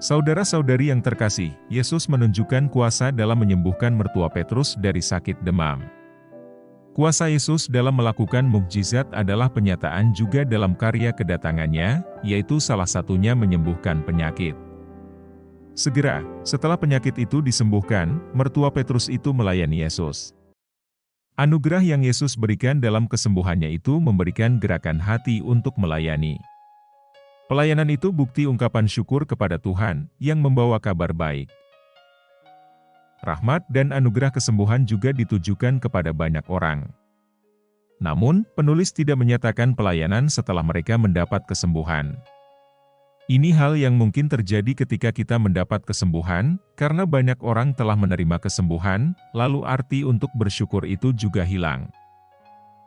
Saudara-saudari yang terkasih, Yesus menunjukkan kuasa dalam menyembuhkan mertua Petrus dari sakit demam. Kuasa Yesus dalam melakukan mukjizat adalah penyataan juga dalam karya kedatangannya, yaitu salah satunya menyembuhkan penyakit. Segera, setelah penyakit itu disembuhkan, mertua Petrus itu melayani Yesus. Anugerah yang Yesus berikan dalam kesembuhannya itu memberikan gerakan hati untuk melayani. Pelayanan itu bukti ungkapan syukur kepada Tuhan, yang membawa kabar baik. Rahmat dan anugerah kesembuhan juga ditujukan kepada banyak orang. Namun, penulis tidak menyatakan pelayanan setelah mereka mendapat kesembuhan. Ini hal yang mungkin terjadi ketika kita mendapat kesembuhan, karena banyak orang telah menerima kesembuhan, lalu arti untuk bersyukur itu juga hilang.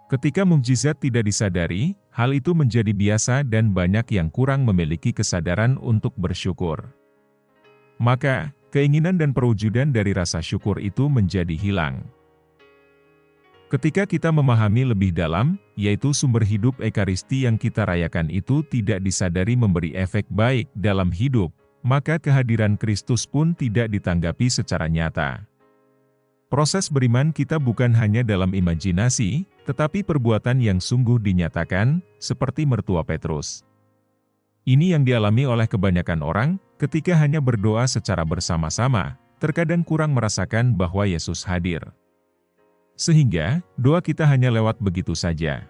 Ketika mukjizat tidak disadari, hal itu menjadi biasa dan banyak yang kurang memiliki kesadaran untuk bersyukur. Maka, keinginan dan perwujudan dari rasa syukur itu menjadi hilang. Ketika kita memahami lebih dalam, yaitu sumber hidup Ekaristi yang kita rayakan itu tidak disadari memberi efek baik dalam hidup, maka kehadiran Kristus pun tidak ditanggapi secara nyata. Proses beriman kita bukan hanya dalam imajinasi, tetapi perbuatan yang sungguh dinyatakan, seperti mertua Petrus. Ini yang dialami oleh kebanyakan orang, ketika hanya berdoa secara bersama-sama, terkadang kurang merasakan bahwa Yesus hadir. Sehingga, doa kita hanya lewat begitu saja.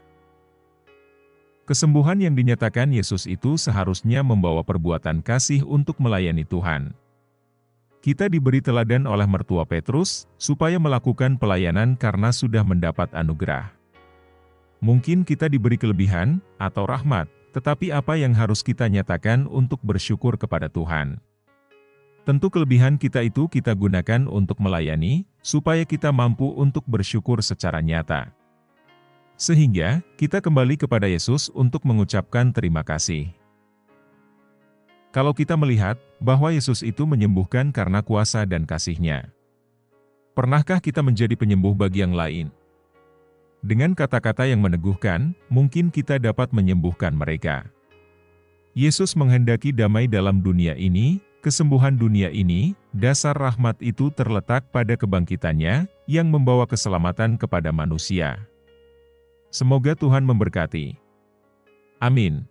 Kesembuhan yang dinyatakan Yesus itu seharusnya membawa perbuatan kasih untuk melayani Tuhan. Kita diberi teladan oleh mertua Petrus, supaya melakukan pelayanan karena sudah mendapat anugerah. Mungkin kita diberi kelebihan, atau rahmat, tetapi apa yang harus kita nyatakan untuk bersyukur kepada Tuhan? Tentu kelebihan kita itu kita gunakan untuk melayani, supaya kita mampu untuk bersyukur secara nyata. Sehingga, kita kembali kepada Yesus untuk mengucapkan terima kasih. Kalau kita melihat, bahwa Yesus itu menyembuhkan karena kuasa dan kasih-Nya. Pernahkah kita menjadi penyembuh bagi yang lain? Dengan kata-kata yang meneguhkan, mungkin kita dapat menyembuhkan mereka. Yesus menghendaki damai dalam dunia ini. Kesembuhan dunia ini, dasar rahmat itu terletak pada kebangkitannya, yang membawa keselamatan kepada manusia. Semoga Tuhan memberkati. Amin.